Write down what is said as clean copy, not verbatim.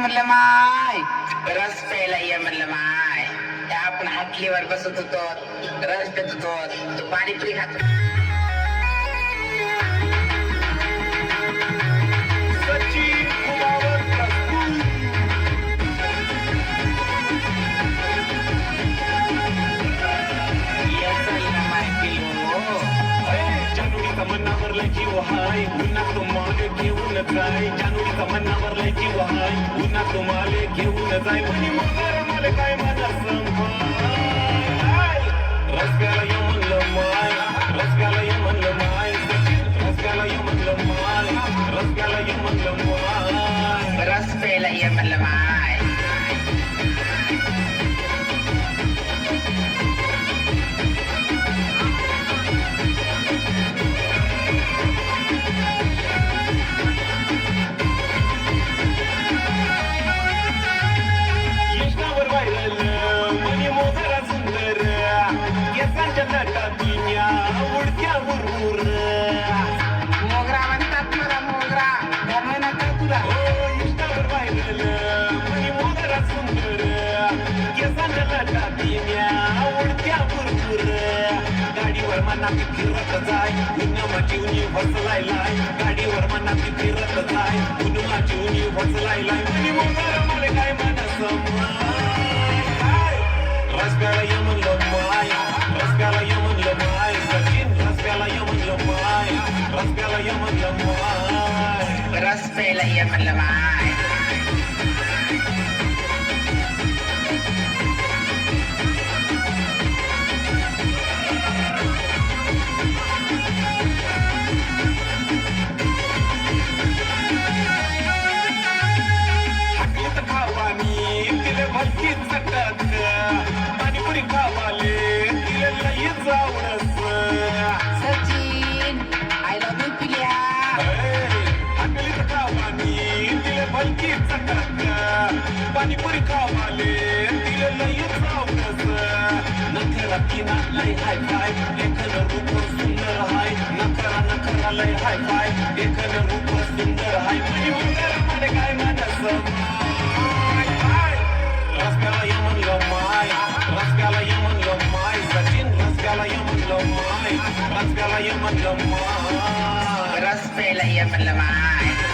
म्हणलं माय, रस प्यायला ये म्हणलं माय. त्या आपण हातलीवर बसत होतो, रस पेत होतो, तू पाणीपुरी खात. मनावरला जीव हाय पुन्हा तुम्हाला घेऊन जाय. जानूचा मनावरला जीव हाय पुन्हा तुम्हाला घेऊन जाय. म्हणी मगर मला काय म्हणत रस्त्याला ये म्हणलं माय, रस्त्याला ये म्हणलं माय, रस्त्याला ये म्हणलं माय, रस्त्याला ये म्हणलं माय, रस प्यायला ये म्हणलं माय. मोगरा म्हणतात मला मोगरा, त्यामुळे नका तुला. गाडीवर मना फिरत जाय पुन्हा जीवनी फसलाय लाय. गाडीवर मना फिरत जाय पुन्हा जीवनी फसलाय लाय. म्हणी मोगर मला काय म्हणत रस्त्याला ये म्हणलं माय, रस्त्याला ये म्हणलं माय, सचिन रस्त्याला ये म्हणलं माय, रस्त्याला ये म्हणलं माय, रस प्यायला ये म्हणलं माय. हाकीत खावानी तिले भलती चटक, पाणीपुरी खावाले तिले लई जावडस. सचिन आय लव्ह यू पिल्या. हाकलीत खावानी तिले भलती चटक, पाणीपुरी खावाले तिले लई जावडस. नखरा किना लई हाय फाय, एकन रूप सुंदर हाय. नखरा नखरा लई हाय फाय, एकन रूप सुंदर हाय. म्हणी उंदर मला काय म्हणस माय, रस्त्याला ये म्हणलं माय, रस्त्याला ये म्हणलं माय, सचिन रस्त्याला ये म्हणलं माय, रस्त्याला ये म्हणलं माय, रस प्यायला ये म्हणलं माय.